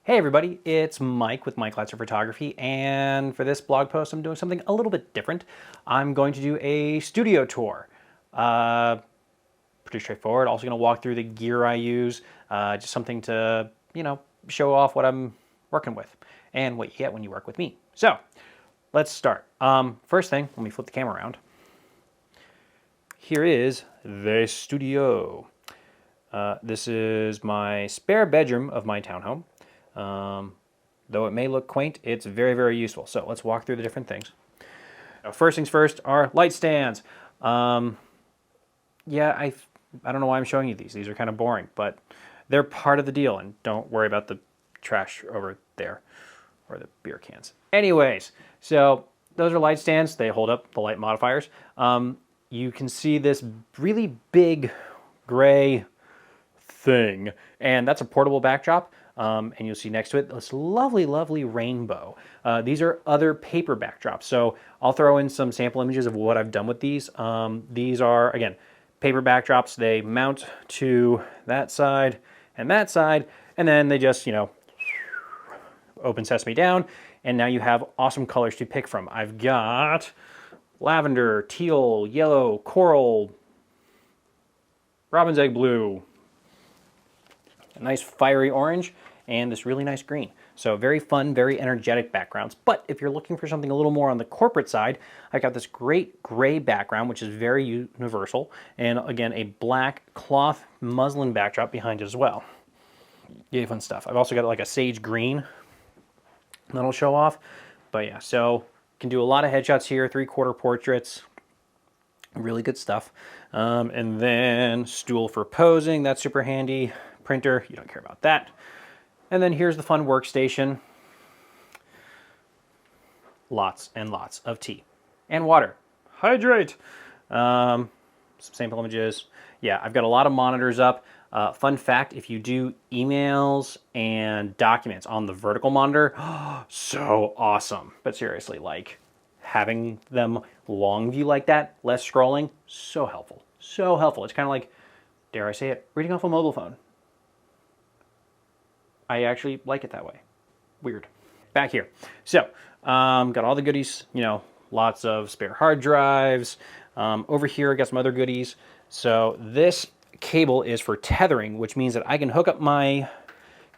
Hey everybody, it's Mike with Mike Latzer Photography, and for this blog post I'm doing something a little bit different. I'm going to do a studio tour. Pretty straightforward. Also going to walk through the gear I use, just something to, show off what I'm working with and what you get when you work with me. So, let's start. First thing, let me flip the camera around. Here is the studio. This is my spare bedroom of my townhome. Though it may look quaint, it's very, very useful. So let's walk through the different things. Now, first things first are light stands. I don't know why I'm showing you these. These are kind of boring, but they're part of the deal. And don't worry about the trash over there or the beer cans. Anyways, so those are light stands. They hold up the light modifiers. You can see this really big gray thing, and that's a portable backdrop. And you'll see next to it this lovely, lovely rainbow. These are other paper backdrops. So I'll throw in some sample images of what I've done with these. These are, again, paper backdrops. They mount to that side, and then they just, open sesame down, and now you have awesome colors to pick from. I've got lavender, teal, yellow, coral, robin's egg blue, a nice fiery orange, and this really nice green. So very fun, very energetic backgrounds. But if you're looking for something a little more on the corporate side, I got this great gray background, which is very universal. And again, a black cloth muslin backdrop behind it as well. Yeah, fun stuff. I've also got like a sage green that'll show off. But yeah, so can do a lot of headshots here, 3/4 portraits. Really good stuff. And then stool for posing, that's super handy. Printer, you don't care about that. And then here's the fun workstation. Lots and lots of tea and water. Hydrate. Some sample images. Yeah, I've got a lot of monitors up. Fun fact, if you do emails and documents on the vertical monitor, so awesome. But seriously, like having them long view like that, less scrolling, so helpful. So helpful. It's kind of like, dare I say it, reading off a mobile phone. I actually like it that way. Weird. Back here. So, got all the goodies, lots of spare hard drives. Over here, I got some other goodies. So this cable is for tethering, which means that I can hook up my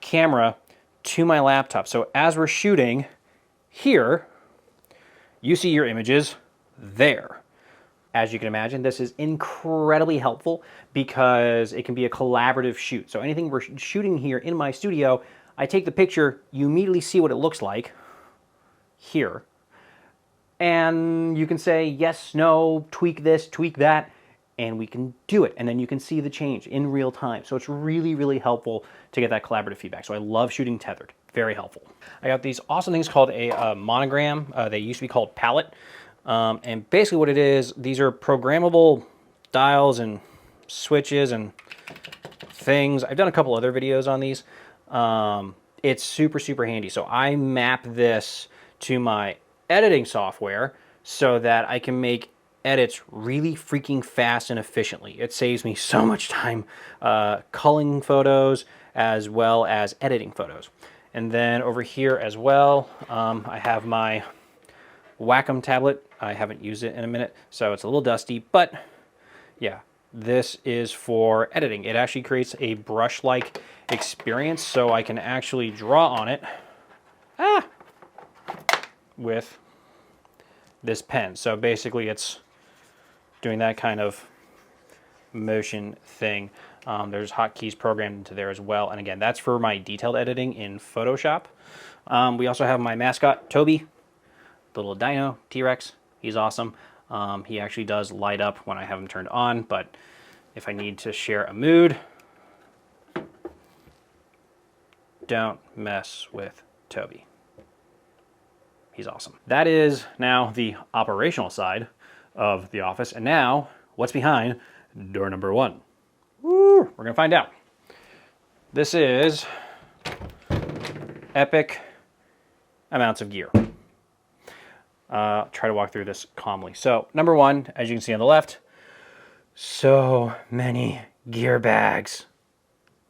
camera to my laptop. So as we're shooting here, you see your images there. As you can imagine, this is incredibly helpful because it can be a collaborative shoot. So anything we're shooting here in my studio, I take the picture, you immediately see what it looks like here. And you can say, yes, no, tweak this, tweak that, and we can do it. And then you can see the change in real time. So it's really, really helpful to get that collaborative feedback. So I love shooting tethered, very helpful. I got these awesome things called a monogram. They used to be called palette. And basically what it is, these are programmable dials and switches and things. I've done a couple other videos on these. It's super, super handy. So I map this to my editing software so that I can make edits really freaking fast and efficiently. It saves me so much time culling photos as well as editing photos. And then over here as well, I have my Wacom Tablet. I haven't used it in a minute, so it's a little dusty, but yeah, this is for editing. It actually creates a brush-like experience, so I can actually draw on it with this pen. So basically it's doing that kind of motion thing. There's hotkeys programmed into there as well, and again, that's for my detailed editing in Photoshop. We also have my mascot, Toby, the little dino, T-Rex. He's awesome. He actually does light up when I have him turned on, but if I need to share a mood, don't mess with Toby. He's awesome. That is now the operational side of the office. And now, what's behind door number 1? Woo, we're gonna find out. This is epic amounts of gear. Try to walk through this calmly. So number 1, as you can see on the left, so many gear bags.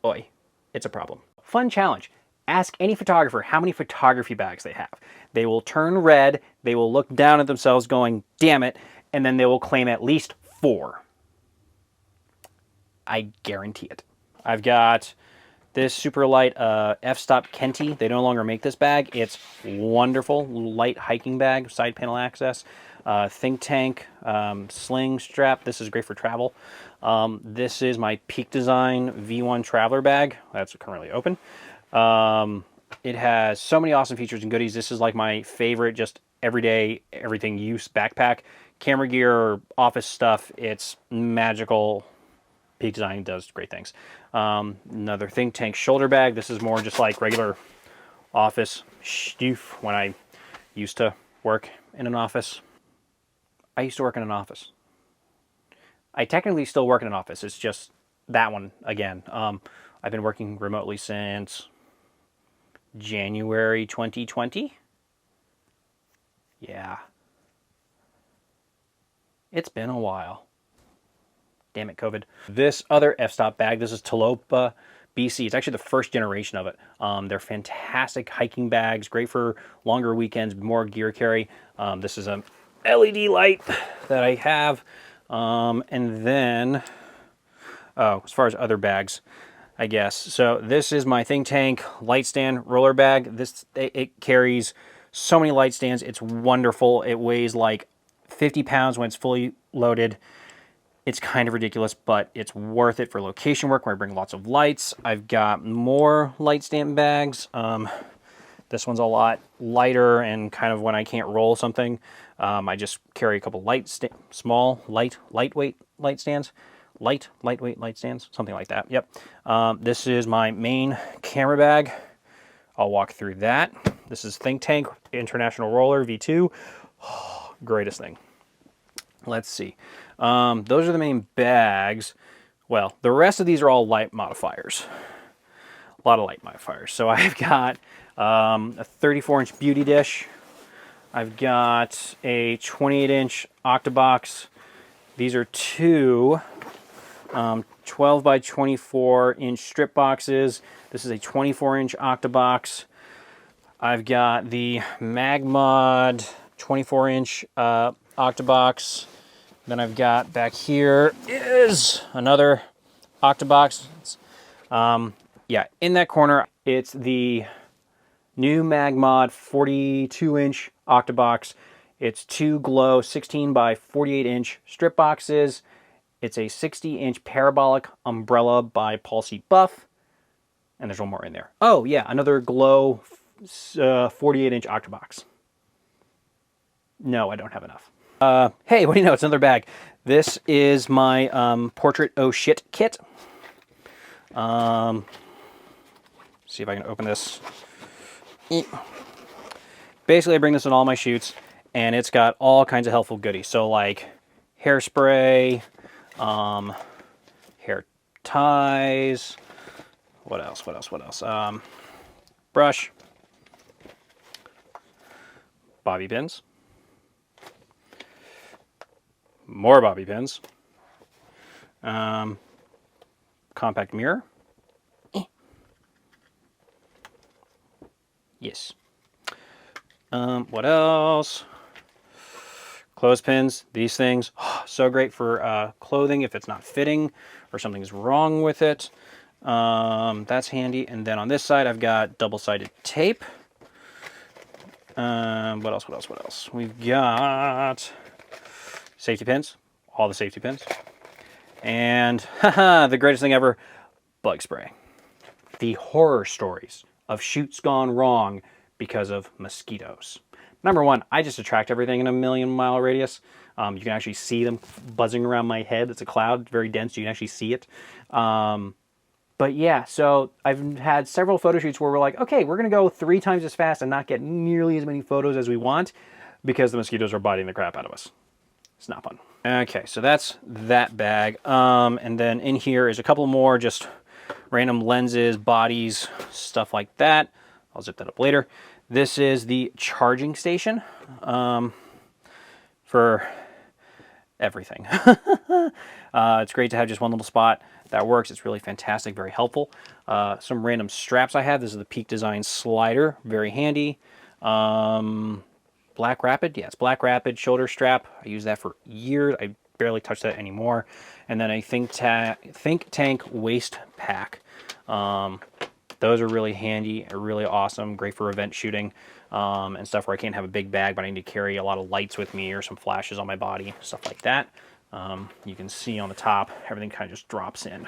Oi, it's a problem. Fun challenge. Ask any photographer how many photography bags they have. They will turn red, they will look down at themselves going, damn it, and then they will claim at least 4. I guarantee it. I've got this super light f-stop Kenty. They no longer make this bag. It's wonderful. Light hiking bag, side panel access. Think Tank sling strap. This is great for travel. This is my Peak Design V1 traveler bag. That's currently open. It has so many awesome features and goodies. This is like my favorite, just everyday, everything use backpack. Camera gear, office stuff. It's magical. Peak Design does great things. Another Think Tank shoulder bag. This is more just like regular office stuff when I used to work in an office. I used to work in an office. I technically still work in an office. It's just that one again. I've been working remotely since January 2020. Yeah. It's been a while. Damn it, COVID. This other f-stop bag, this is Talopa BC. It's actually the first generation of it. They're fantastic hiking bags, great for longer weekends, more gear carry. This is a LED light that I have. And then, as far as other bags, I guess. So this is my Think Tank light stand roller bag. It carries so many light stands. It's wonderful. It weighs like 50 pounds when it's fully loaded. It's kind of ridiculous, but it's worth it for location work where I bring lots of lights. I've got more light stand bags. This one's a lot lighter, and kind of when I can't roll something, I just carry a couple lightweight light stands. Lightweight light stands, something like that. Yep. This is my main camera bag. I'll walk through that. This is Think Tank International Roller V2. Oh, greatest thing. Let's see. Those are the main bags. Well, the rest of these are all light modifiers. A lot of light modifiers. So I've got a 34-inch beauty dish. I've got a 28-inch Octabox. These are two 12 by 24-inch strip boxes. This is a 24-inch Octabox. I've got the Magmod 24-inch Octabox. Then I've got back here is another Octabox. Yeah, in that corner, it's the new Magmod 42-inch Octabox. It's two glow 16 by 48-inch strip boxes. It's a 60-inch parabolic umbrella by Paul C. Buff. And there's one more in there. Oh, yeah, another glow 48-inch Octabox. No, I don't have enough. Hey, what do you know? It's another bag. This is my Portrait Oh Shit kit. See if I can open this. Basically, I bring this in all my shoots, and it's got all kinds of helpful goodies. So, like hairspray, hair ties. What else? Brush, bobby pins. More bobby pins. Compact mirror. Yes. What else? Clothespins. These things. So great for clothing if it's not fitting or something's wrong with it. That's handy. And then on this side, I've got double-sided tape. What else? We've got safety pins, all the safety pins. And, the greatest thing ever, bug spray. The horror stories of shoots gone wrong because of mosquitoes. Number one, I just attract everything in a 1,000,000-mile radius. You can actually see them buzzing around my head. It's a cloud, very dense, you can actually see it. But yeah, so I've had several photo shoots where we're like, okay, we're gonna go 3 times as fast and not get nearly as many photos as we want because the mosquitoes are biting the crap out of us. It's not fun. Okay, so that's that bag. And then in here is a couple more just random lenses, bodies, stuff like that. I'll zip that up later. This is the charging station for everything. It's great to have just one little spot that works. It's really fantastic, very helpful. Some random straps I have. This is the Peak Design slider, very handy. Black Rapid, yeah, it's Black Rapid shoulder strap. I use that for years. I barely touch that anymore. And then a Think Tank waist pack. Those are really handy, really awesome, great for event shooting and stuff where I can't have a big bag, but I need to carry a lot of lights with me or some flashes on my body, stuff like that. You can see on the top, everything kind of just drops in.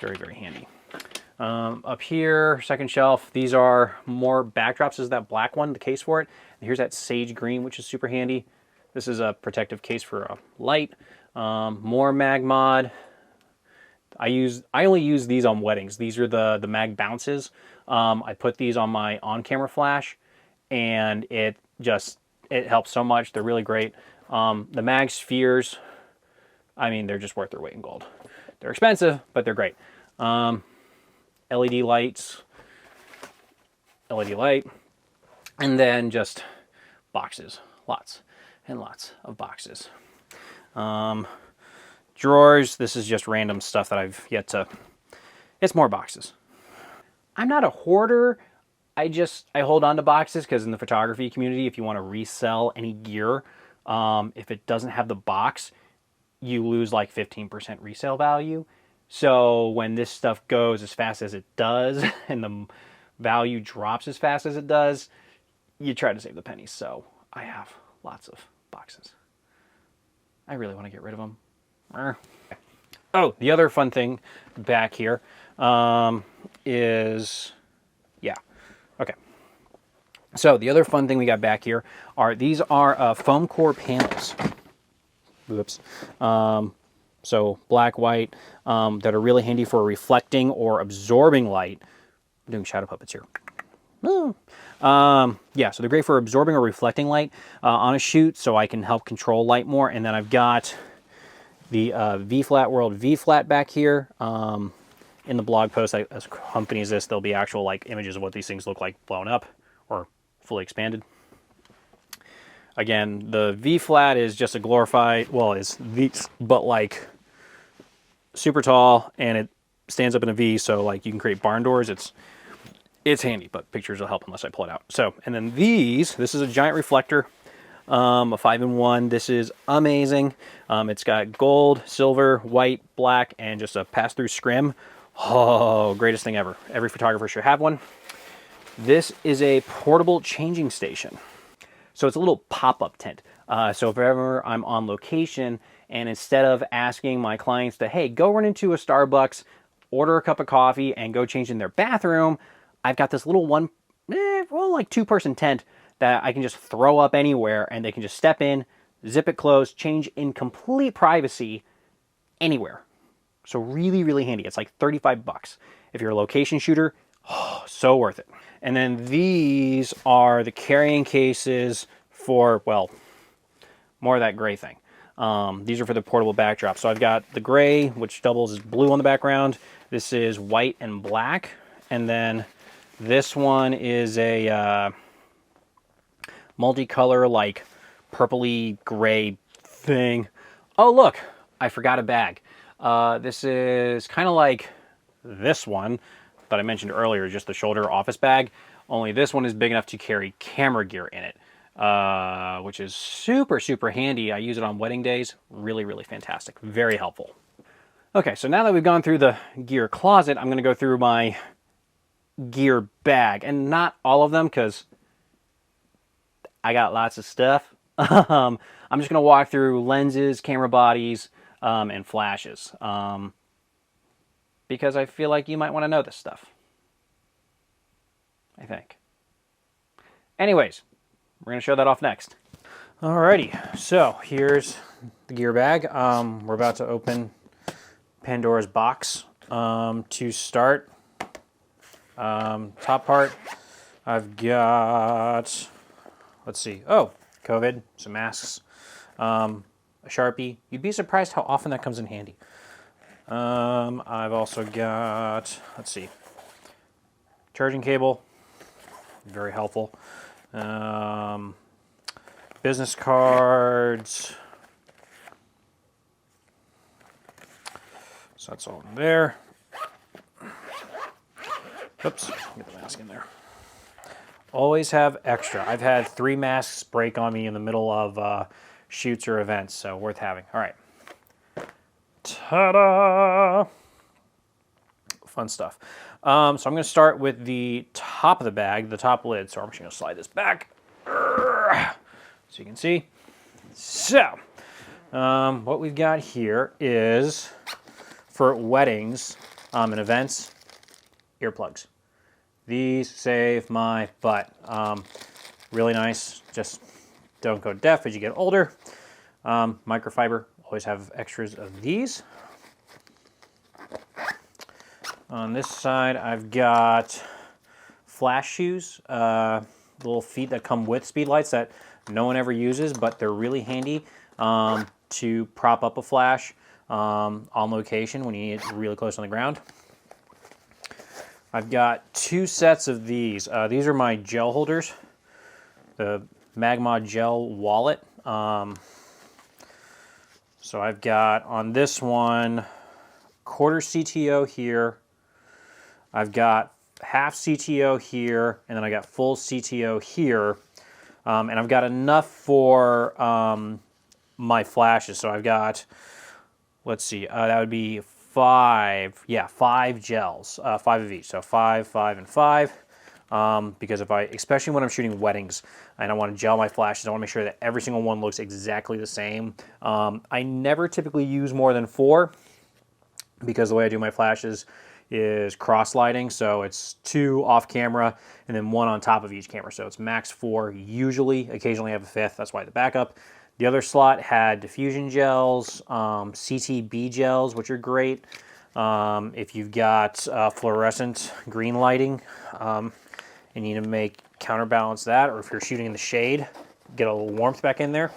Very, very handy. Up here, second shelf, these are more backdrops. This is that black one, the case for it. And here's that sage green, which is super handy. This is a protective case for a light. More mag mod. I only use these on weddings. These are the mag bounces. I put these on my on-camera flash, and it helps so much. They're really great. The mag spheres, I mean, they're just worth their weight in gold. They're expensive, but they're great. LED lights, LED light, and then just boxes, lots and lots of boxes. Drawers, this is just random stuff that I've yet to, it's more boxes. I'm not a hoarder. I hold on to boxes because in the photography community, if you want to resell any gear, if it doesn't have the box, you lose like 15% resale value. So when this stuff goes as fast as it does and the value drops as fast as it does, you try to save the pennies. So I have lots of boxes. I really want to get rid of them. Oh, the other fun thing back here is, yeah, okay. So the other fun thing we got back here are, these are foam core panels. Whoops. So black, white, that are really handy for reflecting or absorbing light. I'm doing shadow puppets here. Yeah, so they're great for absorbing or reflecting light on a shoot, so I can help control light more. And then I've got the V-Flat World V-Flat back here. In the blog post that accompanies this, there'll be actual like images of what these things look like blown up or fully expanded. Again, the V-Flat is just a glorified, well, it's V, but like super tall, and it stands up in a V, so like you can create barn doors. It's handy, but pictures will help unless I pull it out. So, and then this is a giant reflector, a 5-in-1. This is amazing. It's got gold, silver, white, black, and just a pass-through scrim. Oh, greatest thing ever. Every photographer should have one. This is a portable changing station. So it's a little pop-up tent. So if ever I'm on location, and instead of asking my clients to, hey, go run into a Starbucks, order a cup of coffee, and go change in their bathroom, I've got this little like 2-person tent that I can just throw up anywhere, and they can just step in, zip it closed, change in complete privacy anywhere. So really, really handy. It's like 35 bucks. If you're a location shooter, oh, so worth it. And then these are the carrying cases for, well, more of that gray thing. These are for the portable backdrop. So I've got the gray, which doubles as blue on the background. This is white and black. And then this one is a multicolor, like purpley gray thing. Oh, look, I forgot a bag. This is kind of like this one that I mentioned earlier, just the shoulder office bag, only this one is big enough to carry camera gear in it, which is super, super handy. I use it on wedding days. Really, really fantastic. Very helpful. Okay, so now that we've gone through the gear closet, I'm going to go through my gear bag, and not all of them because I got lots of stuff. I'm just going to walk through lenses, camera bodies, and flashes. Because I feel like you might want to know this stuff. I think. Anyways, we're going to show that off next. Alrighty, so here's the gear bag. We're about to open Pandora's box. To start, top part, I've got, let's see, oh, COVID, some masks, a Sharpie. You'd be surprised how often that comes in handy. I've also got, let's see, charging cable, very helpful. Business cards, So that's all in there. Oops, get the mask in there. Always have extra. I've had 3 masks break on me in the middle of shoots or events, so worth having. All right. Ta-da! Fun stuff. So I'm going to start with the top of the bag, the top lid. So I'm just going to slide this back so you can see. So what we've got here is, for weddings and events, earplugs. These save my butt. Really nice. Just don't go deaf as you get older. Microfiber. Always have extras of these. On this side, I've got flash shoes, little feet that come with speed lights that no one ever uses, but they're really handy to prop up a flash on location when you need it really close on the ground. I've got 2 sets of these. These are my gel holders, the Magma Gel wallet. So I've got on this one, quarter CTO here. I've got half CTO here, and then I got full CTO here. And I've got enough for my flashes. So I've got, let's see, that would be 5 gels, 5 of each. So 5, 5, and 5. Because especially when I'm shooting weddings and I want to gel my flashes, I want to make sure that every single one looks exactly the same. I never typically use more than 4 because the way I do my flashes is cross lighting, so it's 2 off camera and then 1 on top of each camera, so it's max 4 usually. Occasionally I have a 5th, that's why the backup. The other slot had diffusion gels, CTB gels, which are great if you've got fluorescent green lighting and you need to counterbalance that, or if you're shooting in the shade, get a little warmth back in there.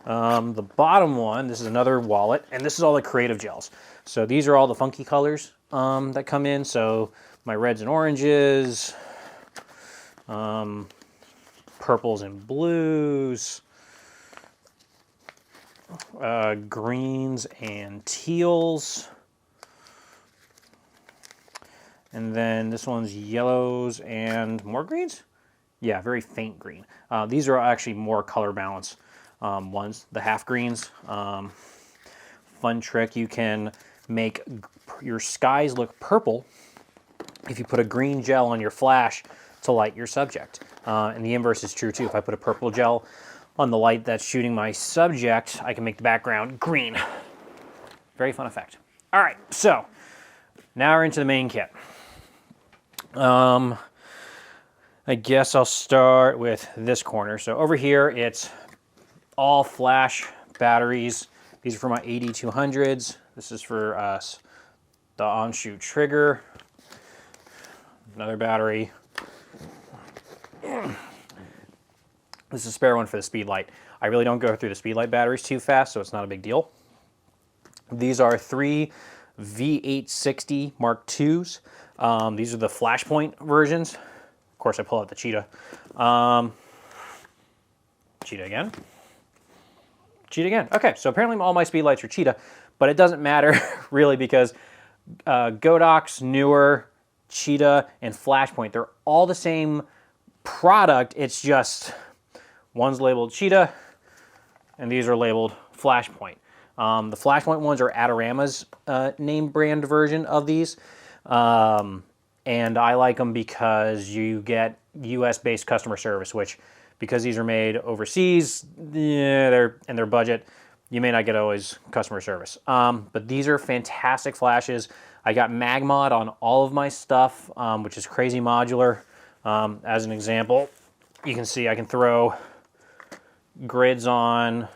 The bottom one, this is another wallet, and this is all the creative gels. So these are all the funky colors that come in. So my reds and oranges, purples and blues, greens and teals. And then this one's yellows and more greens. Yeah, very faint green. These are actually more color balance ones, the half greens. Fun trick, you can make your skies look purple if you put a green gel on your flash to light your subject. And the inverse is true too. If I put a purple gel on the light that's shooting my subject, I can make the background green. Very fun effect. All right, so now we're into the main kit. I guess I'll start with this corner. So over here, it's all flash batteries. These are for my 8200s. This is for the on-shoot trigger. Another battery. This is a spare one for the speed light. I really don't go through the speed light batteries too fast, so it's not a big deal. These are 3 V860 Mark IIs. These are the Flashpoint versions. Of course, I pull out the Cheetah. Cheetah again. Cheetah again. Okay, so apparently all my speed lights are Cheetah, but it doesn't matter really because Godox, Newer, Cheetah, and Flashpoint, they're all the same product. It's just one's labeled Cheetah and these are labeled Flashpoint. The Flashpoint ones are Adorama's name brand version of these. And I like them because you get US-based customer service, which, because these are made overseas, yeah, they're in their budget, you may not get always customer service. But these are fantastic flashes. I got MagMod on all of my stuff, which is crazy modular. As an example, you can see I can throw grids on,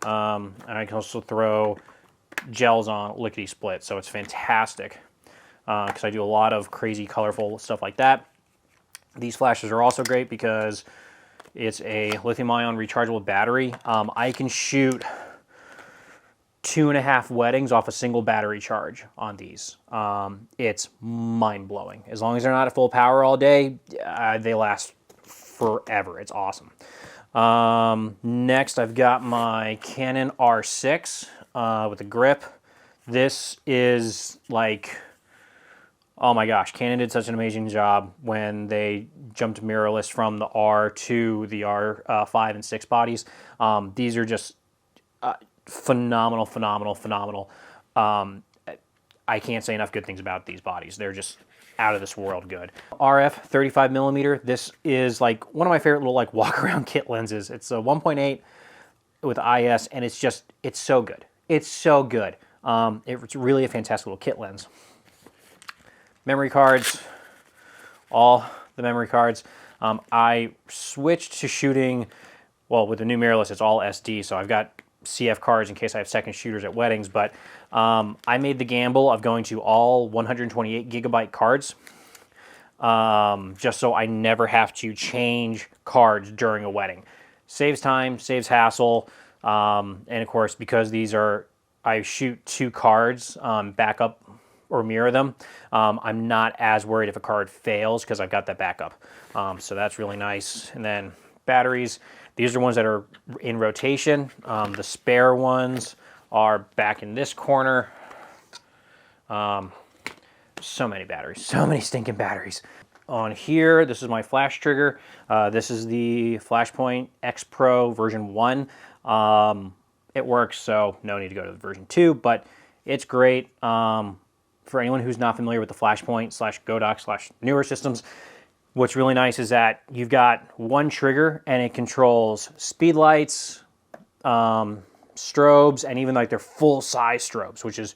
and I can also throw gels on lickety split, so it's fantastic. Because I do a lot of crazy colorful stuff like that. These flashes are also great because it's a lithium-ion rechargeable battery. I can shoot 2.5 weddings off a single battery charge on these. It's mind-blowing. As long as they're not at full power all day, they last forever. It's awesome. Next, I've got my Canon R6 with a grip. This is like, oh my gosh, Canon did such an amazing job when they jumped mirrorless from the R to the R5 and 6 bodies. These are just phenomenal, phenomenal, phenomenal. I can't say enough good things about these bodies. They're just out of this world good. RF 35 millimeter. This is like one of my favorite little like walk around kit lenses. It's a 1.8 with IS, and it's so good. It's so good. It's really a fantastic little kit lens. Memory cards, all the memory cards. I switched to shooting, well, with the new mirrorless, it's all SD, so I've got CF cards in case I have second shooters at weddings, but I made the gamble of going to all 128 gigabyte cards, just so I never have to change cards during a wedding. Saves time, saves hassle, and of course, because these are, I shoot 2 cards, backup or mirror them, I'm not as worried if a card fails because I've got that backup. So that's really nice. And then batteries, these are ones that are in rotation. The spare ones are back in this corner. So many batteries, so many stinking batteries. On here, this is my flash trigger. This is the Flashpoint X Pro version 1. It works, so no need to go to version 2, but it's great. For anyone who's not familiar with the Flashpoint / Godox / newer systems, what's really nice is that you've got one trigger and it controls speed lights, strobes, and even like their full size strobes, which is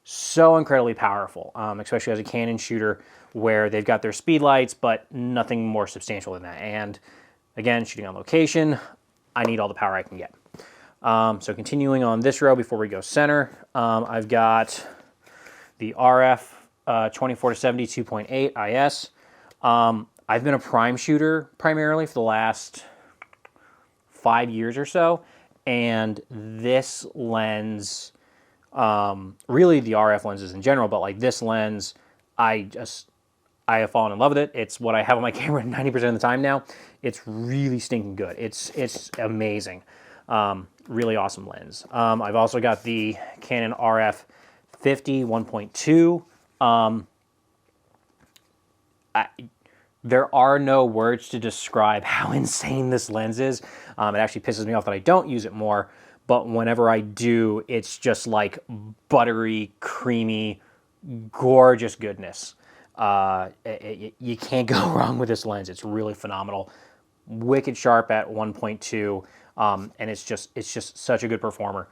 so incredibly powerful, especially as a Canon shooter where they've got their speed lights, but nothing more substantial than that. And again, shooting on location, I need all the power I can get. So continuing on this row before we go center, I've got the RF 24-70 2.8 IS. I've been a prime shooter primarily for the last 5 years or so, and this lens, really the RF lenses in general, but like this lens, I have fallen in love with it. It's what I have on my camera 90% of the time now. It's really stinking good. It's amazing. Really awesome lens. I've also got the Canon RF 50 1.2. There are no words to describe how insane this lens is. It actually pisses me off that I don't use it more, but whenever I do, it's just like buttery, creamy, gorgeous goodness. You can't go wrong with this lens. It's really phenomenal. Wicked sharp at 1.2, and it's just such a good performer.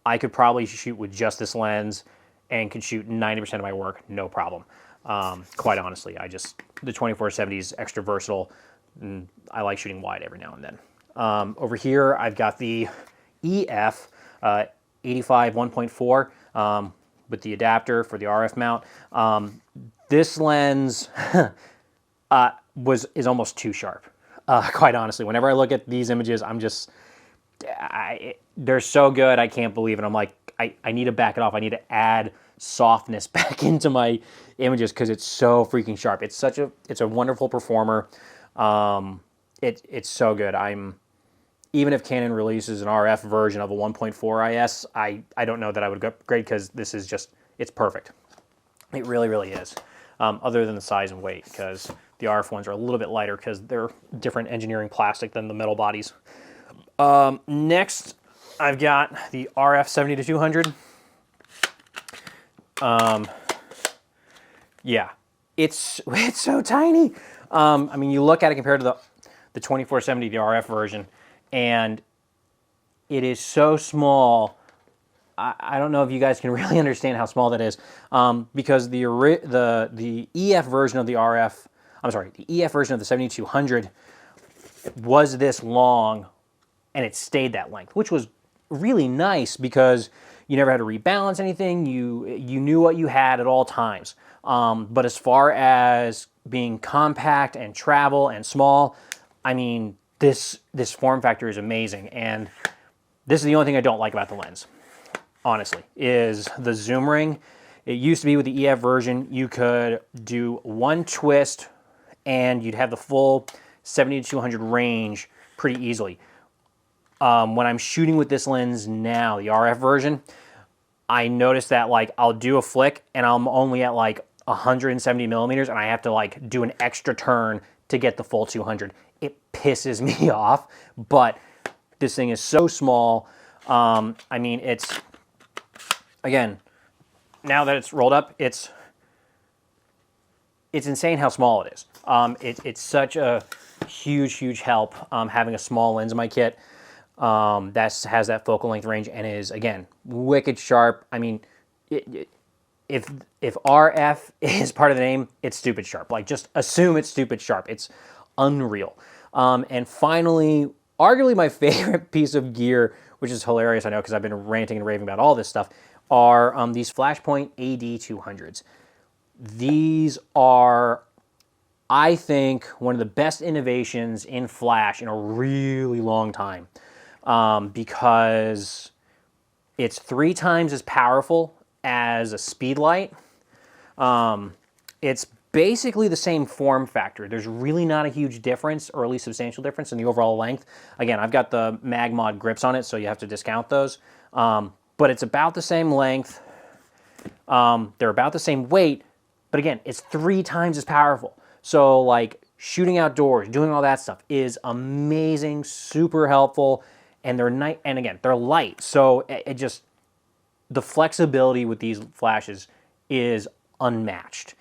I could probably shoot with just this lens and could shoot 90% of my work, no problem. Quite honestly, the 24-70 is extra versatile, and I like shooting wide every now and then. Over here, I've got the EF 85 1.4 with the adapter for the RF mount. This lens is almost too sharp. Quite honestly, whenever I look at these images, they're so good, I can't believe it. I'm like, I need to back it off. I need to add softness back into my images because it's so freaking sharp. It's a wonderful performer. It's so good. Even if Canon releases an RF version of a 1.4 IS, I don't know that I would upgrade because this is it's perfect. It really, really is. Other than the size and weight, because the RF ones are a little bit lighter because they're different engineering plastic than the metal bodies. Next, I've got the RF 70-200. Yeah, it's so tiny. I mean, you look at it compared to the 24-70, the RF version, and it is so small. I don't know if you guys can really understand how small that is, because the EF version of the RF, the EF version of the 70-200 was this long, and it stayed that length, which was really nice because you never had to rebalance anything. You knew what you had at all times. But as far as being compact and travel and small, I mean, this form factor is amazing. And this is the only thing I don't like about the lens, honestly, is the zoom ring. It used to be with the EF version, you could do one twist and you'd have the full 70-200 range pretty easily. When I'm shooting with this lens now, the RF version, I noticed that like I'll do a flick and I'm only at like 170 millimeters and I have to like do an extra turn to get the full 200. It pisses me off, but this thing is so small. I mean, it's, again, now that it's rolled up, it's insane how small it is. It's such a huge help having a small lens in my kit that has that focal length range and is, again, wicked sharp. I mean, if RF is part of the name, it's stupid sharp. Like, just assume it's stupid sharp. It's unreal. And finally, arguably my favorite piece of gear, which is hilarious, I know, because I've been ranting and raving about all this stuff, are these Flashpoint AD200s. These are, I think, one of the best innovations in Flash in a really long time, because it's 3 times as powerful as a speed light. It's basically the same form factor. There's really not a huge difference, or at least substantial difference, in the overall length. Again, I've got the Magmod grips on it, so you have to discount those. But it's about the same length. They're about the same weight, but again, it's 3 times as powerful. So like shooting outdoors, doing all that stuff is amazing, super helpful, and they're light. So it just, the flexibility with these flashes is unmatched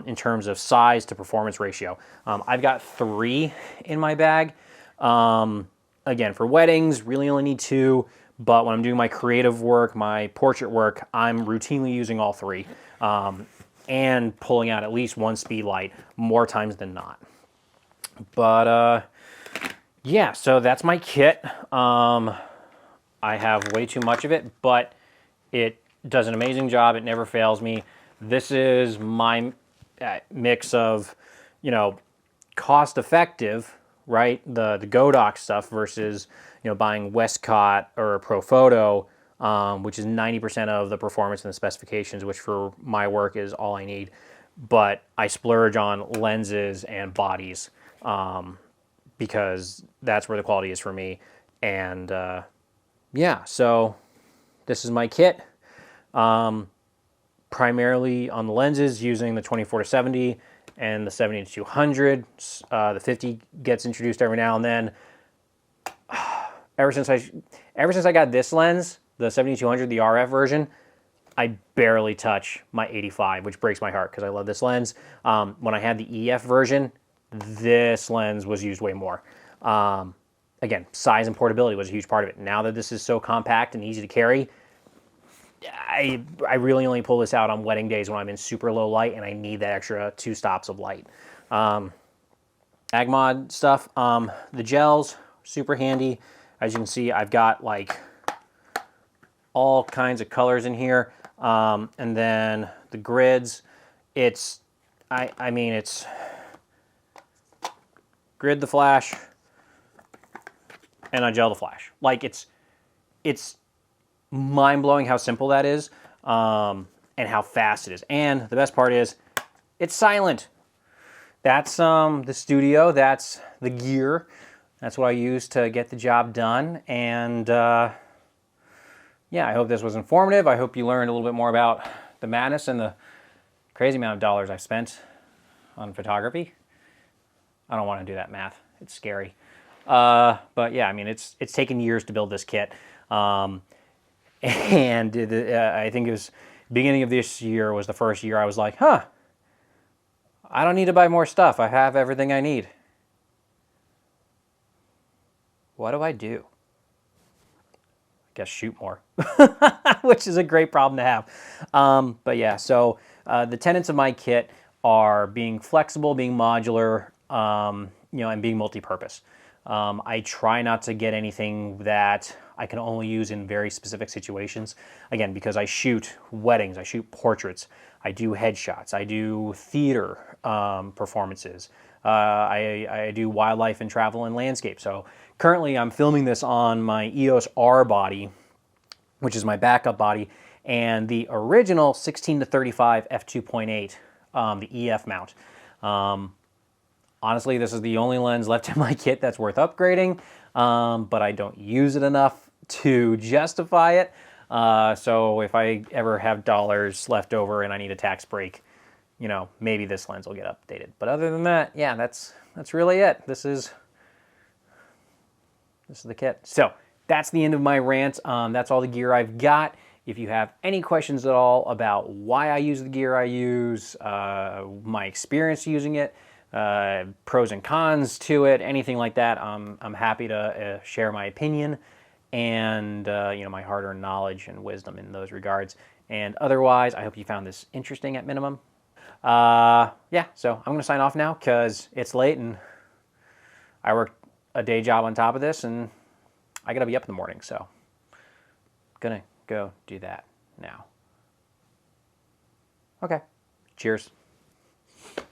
in terms of size to performance ratio. I've got 3 in my bag. Again, for weddings, really only need 2, but when I'm doing my creative work, my portrait work, I'm routinely using all 3. And pulling out at least 1 speed light more times than not. But yeah, so that's my kit. I have way too much of it, but it does an amazing job. It never fails me. This is my mix of, you know, cost effective, right? The Godox stuff versus, you know, buying Westcott or Profoto, which is 90% of the performance and the specifications, which for my work is all I need. But I splurge on lenses and bodies because that's where the quality is for me. And yeah, so this is my kit. Primarily on the lenses using the 24-70 and the 70-200. The 50 gets introduced every now and then. Ever since I got this lens, the 70-200, the RF version, I barely touch my 85, which breaks my heart because I love this lens. When I had the EF version, this lens was used way more. Again, size and portability was a huge part of it. Now that this is so compact and easy to carry, I really only pull this out on wedding days when I'm in super low light and I need that extra 2 stops of light. Magmod stuff, the gels, super handy. As you can see, I've got like all kinds of colors in here. And then the grids, it's grid the flash and I gel the flash. Like it's mind-blowing how simple that is, and how fast it is. And the best part is it's silent. That's the studio, that's the gear. That's what I use to get the job done. And yeah, I hope this was informative. I hope you learned a little bit more about the madness and the crazy amount of dollars I've spent on photography. I don't want to do that math. It's scary. But yeah, I mean, it's taken years to build this kit. And I think it was beginning of this year was the first year I was like, huh, I don't need to buy more stuff. I have everything I need. What do I do? I guess shoot more, which is a great problem to have. But yeah, so the tenets of my kit are being flexible, being modular, you know, and being multi-purpose. I try not to get anything that I can only use in very specific situations. Again, because I shoot weddings, I shoot portraits, I do headshots, I do theater performances, I do wildlife and travel and landscape. So currently I'm filming this on my EOS R body, which is my backup body, and the original 16-35 f2.8, the EF mount. Honestly, this is the only lens left in my kit that's worth upgrading, but I don't use it enough to justify it. So if I ever have dollars left over and I need a tax break, you know, maybe this lens will get updated. But other than that, yeah, that's really it. This is the kit. So that's the end of my rant. That's all the gear I've got. If you have any questions at all about why I use the gear I use, my experience using it, pros and cons to it, anything like that, I'm happy to share my opinion and you know, my hard-earned knowledge and wisdom in those regards. And otherwise, I hope you found this interesting at minimum. Yeah, so I'm going to sign off now because it's late and I work a day job on top of this and I got to be up in the morning, so gonna go do that now. Okay, cheers.